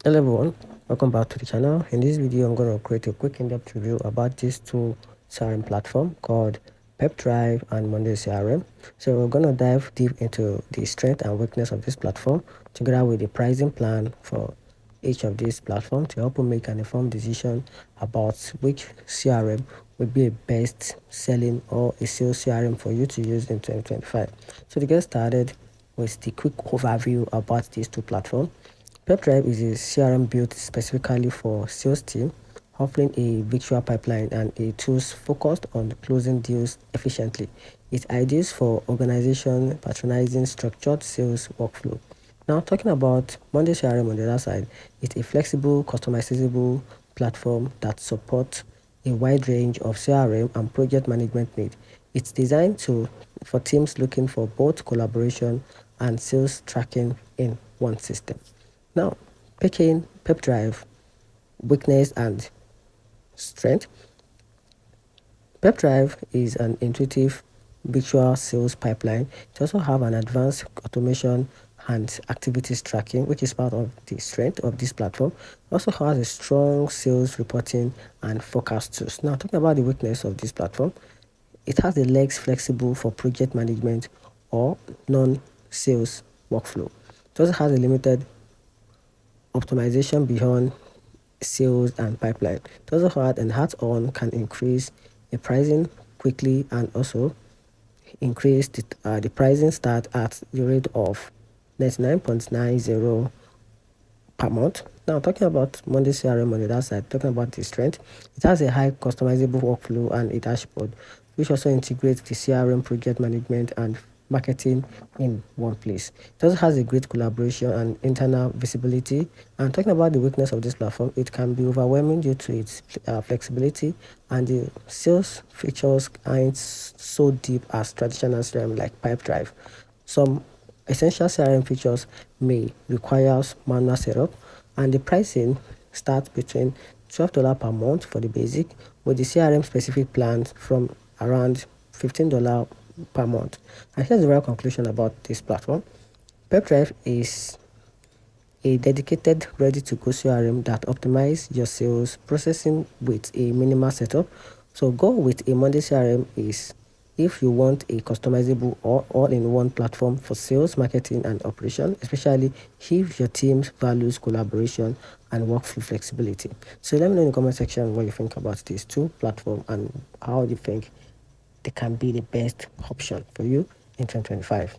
Hello everyone, welcome back to the channel. In this video, I'm going to create a quick in-depth review about these two CRM platform called Pipedrive and Monday CRM. So we're going to dive deep into the strength and weakness of this platform together with the pricing plan for each of these platforms to help you make an informed decision about which CRM would be a best selling or a sales CRM for you to use in 2025. So to get started with the quick overview about these two platforms, Pipedrive is a CRM built specifically for sales team, offering a virtual pipeline and a tools focused on closing deals efficiently. It's ideal for organization patronizing structured sales workflow. Now, talking about Monday CRM on the other side, it's a flexible, customizable platform that supports a wide range of CRM and project management needs. It's designed for teams looking for both collaboration and sales tracking in one system. Now, picking Pipedrive weakness and strength. Pipedrive is an intuitive virtual sales pipeline. It also have an advanced automation and activities tracking, which is part of the strength of this platform. It also has a strong sales reporting and forecast tools. Now, talking about the weakness of this platform, it has the legs flexible for project management or non-sales workflow. It also has a limited optimization beyond sales and pipeline. It also hard and hands-on can increase the pricing quickly and also increase the pricing start at the rate of 99.90 per month. Now, talking about Monday CRM on the other side, talking about the strength, it has a high customizable workflow and a dashboard, which also integrates the CRM project management and marketing in one place. It also has a great collaboration and internal visibility. And talking about the weakness of this platform, it can be overwhelming due to its flexibility, and the sales features aren't so deep as traditional CRM like Pipedrive. Some essential CRM features may require manual setup, and the pricing starts between $12 per month for the basic, with the CRM specific plans from around $15 per month. And here's the real conclusion about this platform. Pipedrive is a dedicated, ready-to-go CRM that optimizes your sales processing with a minimal setup. So go with a Monday CRM is if you want a customizable or all-in-one platform for sales, marketing, and operation, especially if your team values collaboration and workflow flexibility. So let me know in the comment section what you think about these two platforms and how you think they can be the best option for you in 2025.